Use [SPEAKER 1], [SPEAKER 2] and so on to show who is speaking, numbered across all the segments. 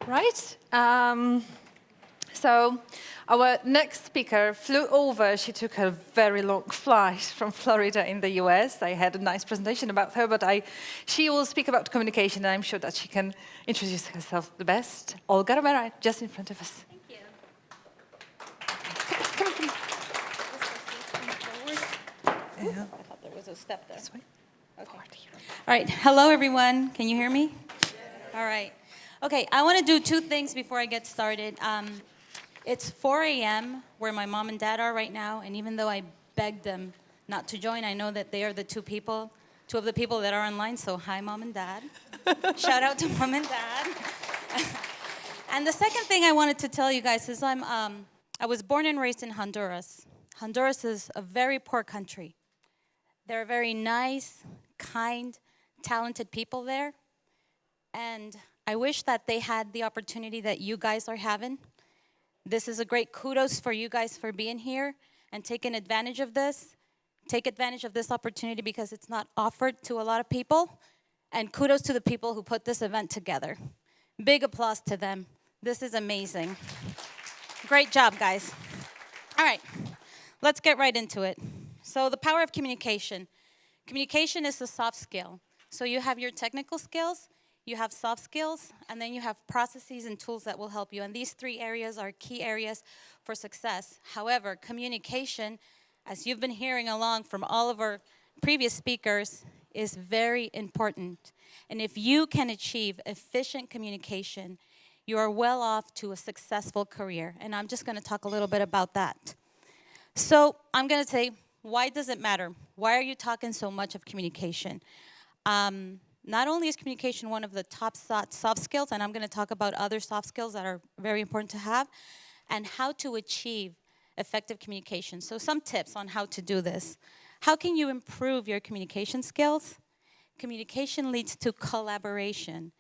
[SPEAKER 1] Right. So our next speaker flew over. She took a very long flight from Florida in the US. I had a nice presentation about her, but she will speak about communication, and I'm sure that she can introduce herself the best. Olga Romeo, just in front of us.
[SPEAKER 2] Thank you.
[SPEAKER 1] Come on, come on.
[SPEAKER 2] Yeah. I thought there was a step there.
[SPEAKER 1] This way.
[SPEAKER 2] Okay. All right. Hello, everyone. Can you hear me? Yes. All right. Okay. I want to do two things before I get started. It's 4 a.m. where my mom and dad are right now, and even though I begged them not to join, I know that they are the two of the people that are online. So hi, mom and dad. Shout out to mom and dad. And the second thing I wanted to tell you guys is I was born and raised in Honduras. Honduras is a very poor country. They're very nice, kind, talented people there. And I wish that they had the opportunity that you guys are having. This is a great kudos for you guys for being here and taking advantage of this. Take advantage of this opportunity because it's not offered to a lot of people. And kudos to the people who put this event together. Big applause to them. This is amazing. Great job, guys. All right, let's get right into it. So the power of communication. Communication is a soft skill. So you have your technical skills, you have soft skills, and then you have processes and tools that will help you. And these three areas are key areas for success. However, communication, as you've been hearing along from all of our previous speakers, is very important. And if you can achieve efficient communication, you are well off to a successful career. And I'm just going to talk a little bit about that. So I'm going to say, why does it matter? Why are you talking so much of communication? Not only is communication one of the top soft skills, and I'm going to talk about other soft skills that are very important to have, and how to achieve effective communication. So some tips on how to do this. How can you improve your communication skills? Communication leads to collaboration.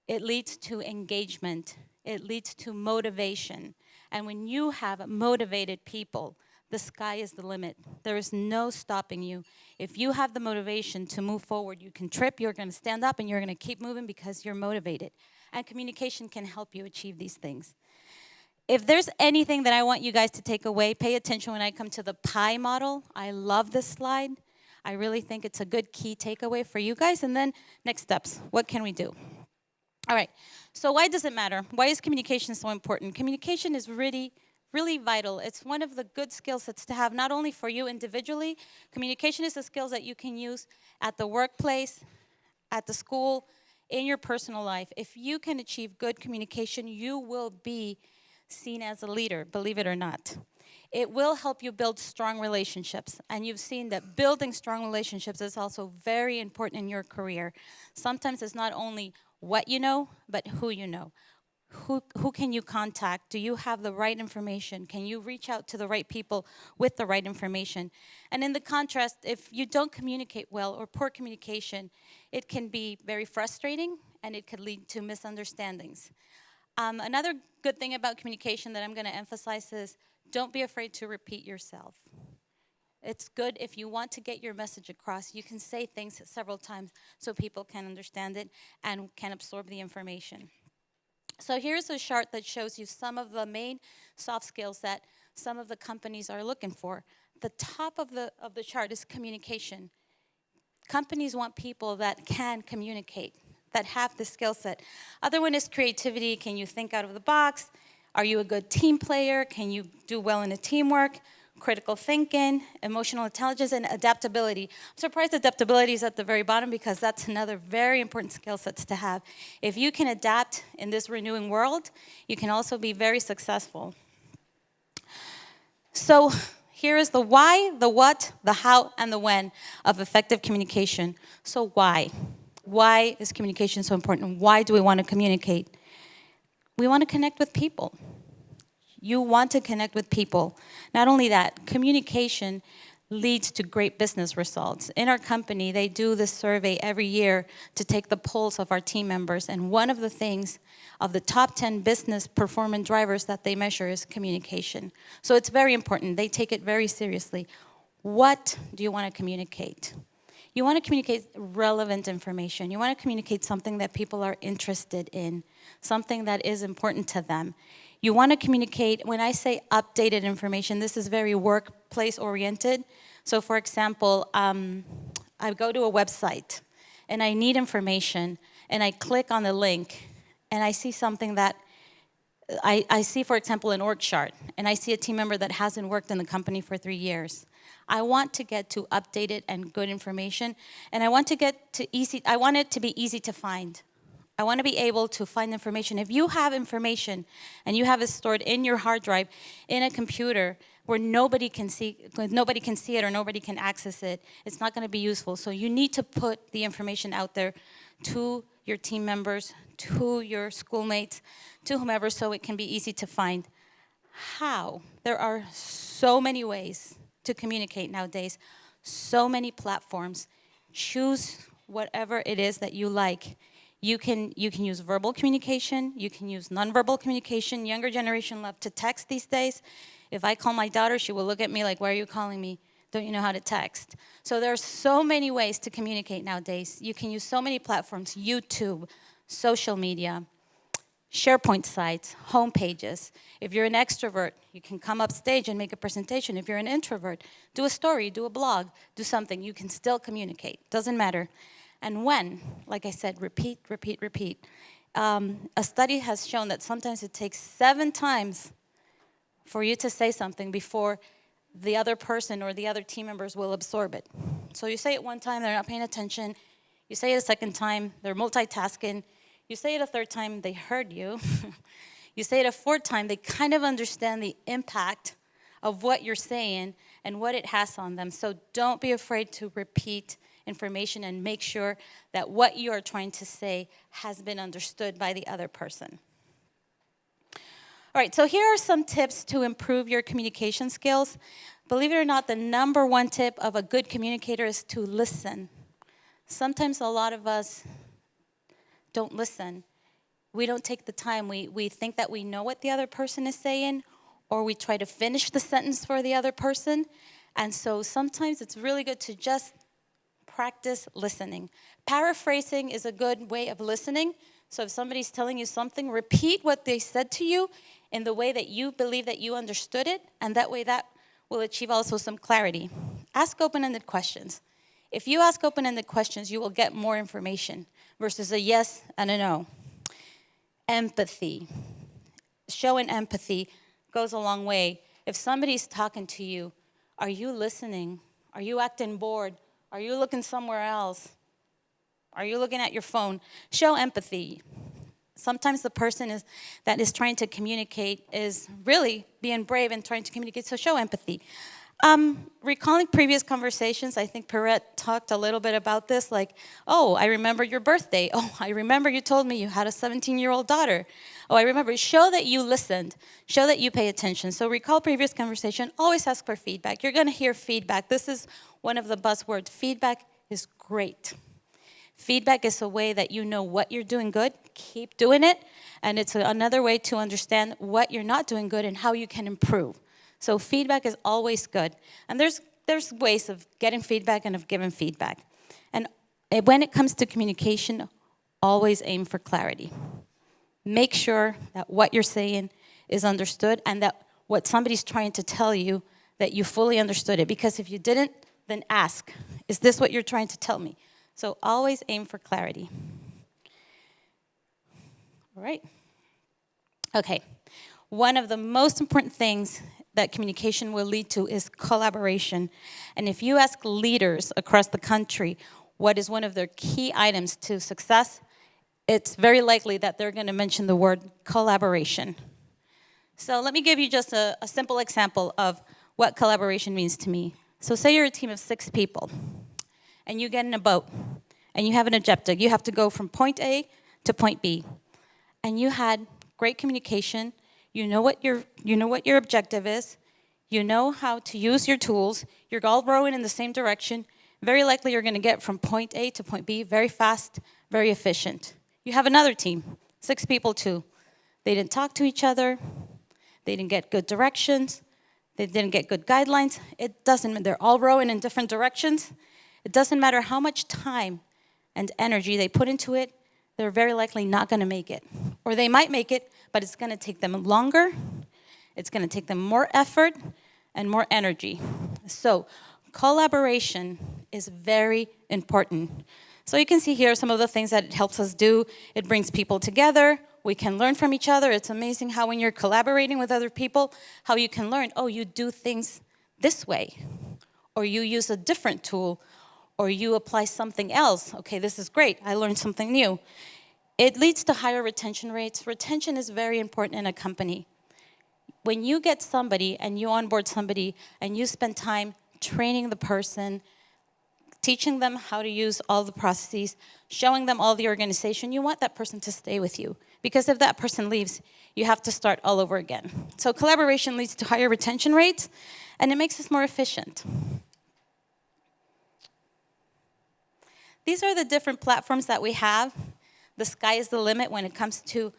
[SPEAKER 2] It leads to engagement. It leads to motivation. And when you have motivated people, the sky is the limit. There is no stopping you. If you have the motivation to move forward, you can trip, you're going to stand up, and you're going to keep moving because you're motivated. And communication can help you achieve these things. If there's anything that I want you guys to take away, pay attention when I come to the pie model. I love this slide. I really think it's a good key takeaway for you guys. And then next steps, what can we do? All right, so why does it matter? Why is communication so important? Communication is really vital. It's one of the good skill sets to have, not only for you individually. Communication is the skills that you can use at the workplace, at the school, in your personal life. If you can achieve good communication, you will be seen as a leader, believe it or not. It will help you build strong relationships. And you've seen that building strong relationships is also very important in your career. Sometimes it's not only what you know, but who you know. Who can you contact? Do you have the right information? Can you reach out to the right people with the right information? And in the contrast, if you don't communicate well or poor communication, it can be very frustrating and it could lead to misunderstandings. Another good thing about communication that I'm going to emphasize is don't be afraid to repeat yourself. It's good if you want to get your message across, you can say things several times so people can understand it and can absorb the information. So here's a chart that shows you some of the main soft skills that some of the companies are looking for. The top of the chart is communication. Companies want people that can communicate, that have the skill set. Other one is creativity. Can you think out of the box? Are you a good team player? Can you do well in a teamwork? Critical thinking, emotional intelligence, and adaptability. I'm surprised adaptability is at the very bottom because that's another very important skill set to have. If you can adapt in this renewing world, you can also be very successful. So here is the why, the what, the how, and the when of effective communication. So why? Why is communication so important? Why do we want to communicate? We want to connect with people. You want to connect with people. Not only that, communication leads to great business results. In our company, they do this survey every year to take the pulse of our team members. And one of the things of the top 10 business performance drivers that they measure is communication. So it's very important. They take it very seriously. What do you want to communicate? You want to communicate relevant information. You want to communicate something that people are interested in, something that is important to them. You want to communicate, when I say updated information, this is very workplace oriented. So for example, I go to a website and I need information and I click on the link and I see something that I see, for example, an org chart, and I see a team member that hasn't worked in the company for 3 years. I want to get to updated and good information, and I want to get to I want it to be easy to find. I want to be able to find information. If you have information and you have it stored in your hard drive in a computer where nobody can see it or nobody can access it, it's not going to be useful. So you need to put the information out there to your team members, to your schoolmates, to whomever, so it can be easy to find. How? There are so many ways to communicate nowadays, so many platforms. Choose whatever it is that you like. You can use verbal communication, you can use nonverbal communication. Younger generation love to text these days. If I call my daughter, she will look at me like, why are you calling me? Don't you know how to text? So there are so many ways to communicate nowadays. You can use so many platforms: YouTube, social media, SharePoint sites, home pages. If you're an extrovert, you can come up stage and make a presentation. If you're an introvert, do a story, do a blog, do something. You can still communicate, doesn't matter. And when, like I said, repeat, repeat, repeat. A study has shown that sometimes it takes 7 times for you to say something before the other person or the other team members will absorb it. So you say it one time, they're not paying attention. You say it a second time, they're multitasking. You say it a third time, they heard you. You say it a fourth time, they kind of understand the impact of what you're saying and what it has on them. So don't be afraid to repeat information and make sure that what you are trying to say has been understood by the other person. All right, so here are some tips to improve your communication skills. Believe it or not, the number one tip of a good communicator is to listen. Sometimes a lot of us don't listen. We don't take the time. We think that we know what the other person is saying, or we try to finish the sentence for the other person. And so sometimes it's really good to just practice listening. Paraphrasing is a good way of listening. So if somebody's telling you something, repeat what they said to you in the way that you believe that you understood it, and that way that will achieve also some clarity. Ask open-ended questions. If you ask open-ended questions, you will get more information versus a yes and a no. Empathy. Showing empathy goes a long way. If somebody's talking to you, are you listening? Are you acting bored? Are you looking somewhere else? Are you looking at your phone? Show empathy. Sometimes the person that is trying to communicate is really being brave and trying to communicate, so show empathy. Recalling previous conversations, I think Perrette talked a little bit about this, like, oh, I remember your birthday. Oh, I remember you told me you had a 17-year-old daughter. Oh, I remember. Show that you listened. Show that you pay attention. So recall previous conversation. Always ask for feedback. You're going to hear feedback. This is one of the buzzwords. Feedback is great. Feedback is a way that you know what you're doing good, keep doing it, and it's another way to understand what you're not doing good and how you can improve. So feedback is always good. And there's ways of getting feedback and of giving feedback. And when it comes to communication, always aim for clarity. Make sure that what you're saying is understood and that what somebody's trying to tell you, that you fully understood it. Because if you didn't, then ask, is this what you're trying to tell me? So always aim for clarity. All right. Okay. One of the most important things that communication will lead to is collaboration. And if you ask leaders across the country what is one of their key items to success, it's very likely that they're going to mention the word collaboration. So let me give you just a simple example of what collaboration means to me. So say you're a team of 6 people, and you get in a boat, and you have an objective. You have to go from point A to point B. And you had great communication. You know what your objective is. You know how to use your tools. You're all rowing in the same direction. Very likely you're going to get from point A to point B very fast, very efficient. You have another team, 6 people too. They didn't talk to each other. They didn't get good directions. They didn't get good guidelines. It doesn't matter. They're all rowing in different directions. It doesn't matter how much time and energy they put into it, they're very likely not going to make it. Or they might make it, but it's going to take them longer, it's going to take them more effort and more energy. So collaboration is very important. So you can see here some of the things that it helps us do. It brings people together. We can learn from each other. It's amazing how when you're collaborating with other people, how you can learn, oh, you do things this way, or you use a different tool, or you apply something else. Okay, this is great. I learned something new. It leads to higher retention rates. Retention is very important in a company. When you get somebody and you onboard somebody and you spend time training the person, teaching them how to use all the processes, showing them all the organization, you want that person to stay with you. Because if that person leaves, you have to start all over again. So collaboration leads to higher retention rates, and it makes us more efficient. These are the different platforms that we have. The sky is the limit when it comes to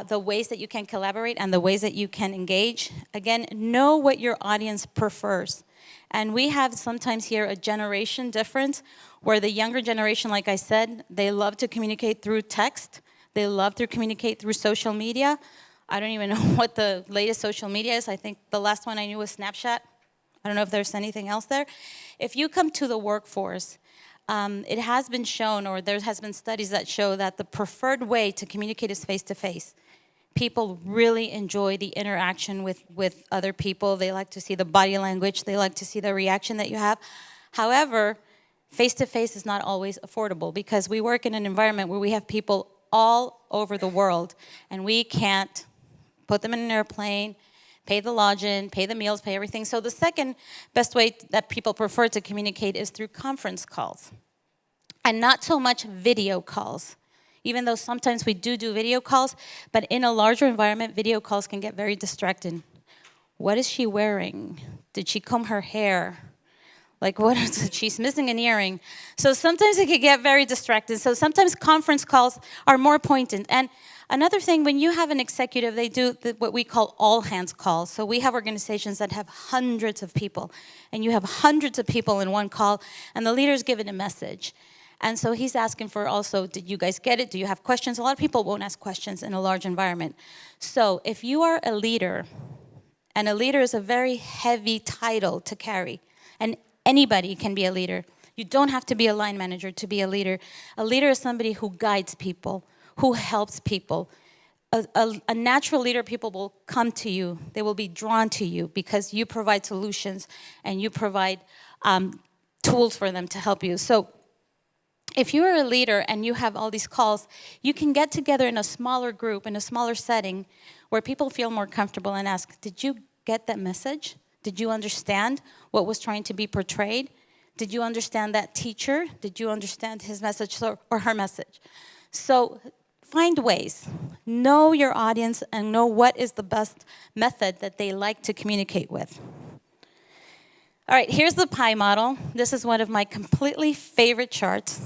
[SPEAKER 2] the ways that you can collaborate and the ways that you can engage. Again, know what your audience prefers. And we have sometimes here a generation difference where the younger generation, like I said, they love to communicate through text. They love to communicate through social media. I don't even know what the latest social media is. I think the last one I knew was Snapchat. I don't know if there's anything else there. If you come to the workforce, it has been shown, or there has been studies that show that the preferred way to communicate is face-to-face. People really enjoy the interaction with other people. They like to see the body language. They like to see the reaction that you have. However, face-to-face is not always affordable because we work in an environment where we have people all over the world, and we can't put them in an airplane, pay the lodging, pay the meals, pay everything. So the second best way that people prefer to communicate is through conference calls, and not so much video calls. Even though sometimes we do video calls, but in a larger environment, video calls can get very distracting. What is she wearing? Did she comb her hair? Like, what is it? She's missing an earring. So sometimes it can get very distracting. So sometimes conference calls are more poignant. And another thing, when you have an executive, they do what we call all-hands calls. So we have organizations that have hundreds of people, and you have hundreds of people in one call, and the leader's given a message. And so he's asking for also, did you guys get it? Do you have questions? A lot of people won't ask questions in a large environment. So if you are a leader, and a leader is a very heavy title to carry, and anybody can be a leader. You don't have to be a line manager to be a leader. A leader is somebody who guides people, who helps people. A natural leader, people will come to you. They will be drawn to you because you provide solutions and you provide tools for them to help you. So if you're a leader and you have all these calls, you can get together in a smaller group, in a smaller setting, where people feel more comfortable and ask, did you get that message? Did you understand what was trying to be portrayed? Did you understand that teacher? Did you understand his message or her message? So find ways. Know your audience and know what is the best method that they like to communicate with. All right, here's the pie model. This is one of my completely favorite charts.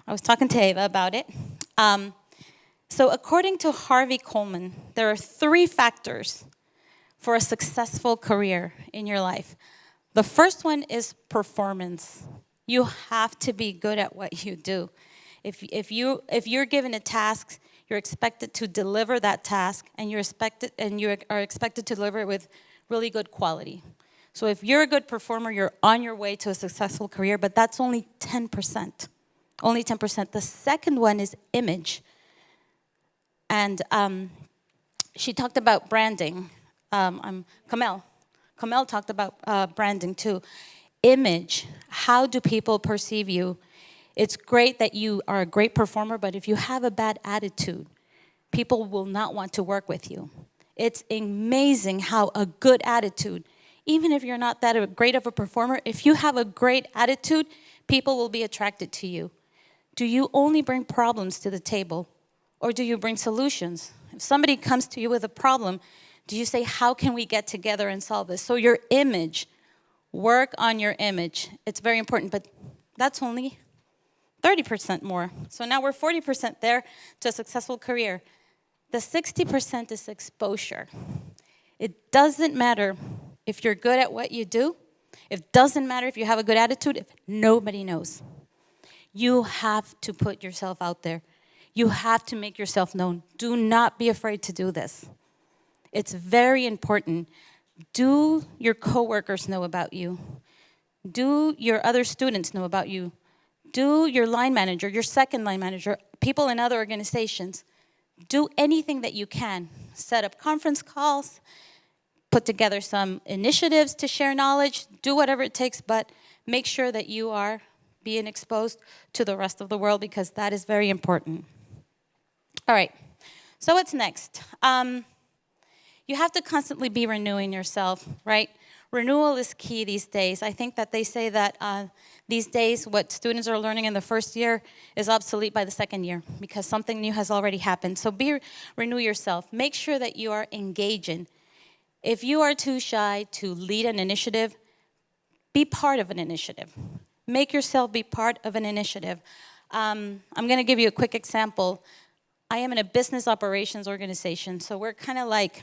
[SPEAKER 2] I was talking to Ava about it. So according to Harvey Coleman, there are 3 factors for a successful career in your life. The first one is performance. You have to be good at what you do. If you're given a task, you're expected to deliver that task, and you are expected to deliver it with really good quality. So if you're a good performer, you're on your way to a successful career, but that's only 10%. Only 10%. The second one is image. And she talked about branding. Kamel talked about branding too. Image, how do people perceive you? It's great that you are a great performer, but if you have a bad attitude, people will not want to work with you. It's amazing how a good attitude, even if you're not that great of a performer, if you have a great attitude, people will be attracted to you. Do you only bring problems to the table, or do you bring solutions? If somebody comes to you with a problem, do you say, how can we get together and solve this? So your image, work on your image. It's very important, but that's only 30% more. So now we're 40% there to a successful career. The 60% is exposure. It doesn't matter if you're good at what you do, It doesn't matter if you have a good attitude, if nobody knows. You have to put yourself out there. You have to make yourself known. Do not be afraid to do this. It's very important. Do your coworkers know about you? Do your other students know about you? Do your line manager, your second line manager, people in other organizations. Do anything that you can. Set up conference calls, put together some initiatives to share knowledge, do whatever it takes, but make sure that you are being exposed to the rest of the world because that is very important. All right, so what's next? You have to constantly be renewing yourself, right? Renewal is key these days. I think that they say that these days what students are learning in the first year is obsolete by the second year because something new has already happened. So renew yourself. Make sure that you are engaging. If you are too shy to lead an initiative, be part of an initiative. Make yourself be part of an initiative. I'm going to give you a quick example. I am in a business operations organization, so we're kind of like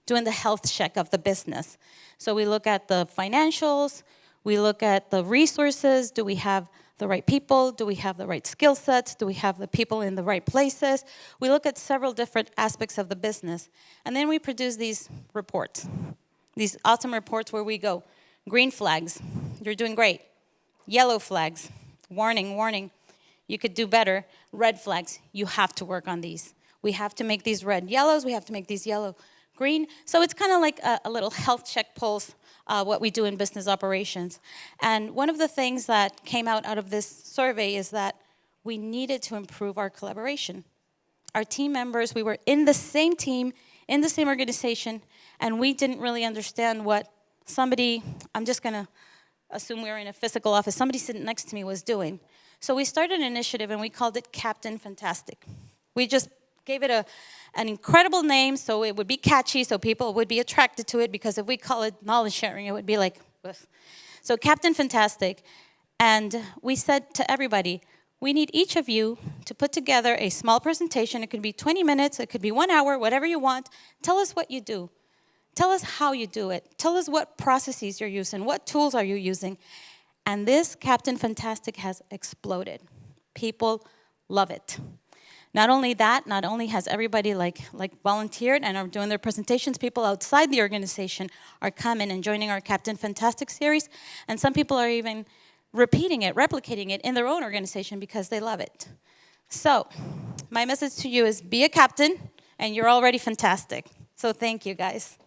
[SPEAKER 2] doing the health check of the business. So we look at the financials, we look at the resources, do we have the right people, do we have the right skill sets, do we have the people in the right places? We look at several different aspects of the business, and then we produce these reports, these awesome reports where we go, green flags, you're doing great. Yellow flags, warning, warning, you could do better. Red flags, you have to work on these. We have to make these red yellows, we have to make these yellow green. So it's kind of like a little health check pulse, what we do in business operations. And one of the things that came out of this survey is that we needed to improve our collaboration. Our team members, we were in the same team, in the same organization, and we didn't really understand what somebody, I'm just going to assume we were in a physical office, somebody sitting next to me was doing. So we started an initiative and we called it Captain Fantastic. We just gave it an incredible name so it would be catchy, so people would be attracted to it, because if we call it knowledge sharing, it would be like, ugh. So Captain Fantastic. And we said to everybody, we need each of you to put together a small presentation. It could be 20 minutes, it could be 1 hour, whatever you want. Tell us what you do. Tell us how you do it. Tell us what processes you're using, what tools are you using. And this Captain Fantastic has exploded. People love it. Not only that, not only has everybody like volunteered and are doing their presentations, people outside the organization are coming and joining our Captain Fantastic series, and some people are even repeating it, replicating it in their own organization because they love it. So, my message to you is be a captain, and you're already fantastic. So thank you, guys.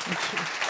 [SPEAKER 1] Thank you.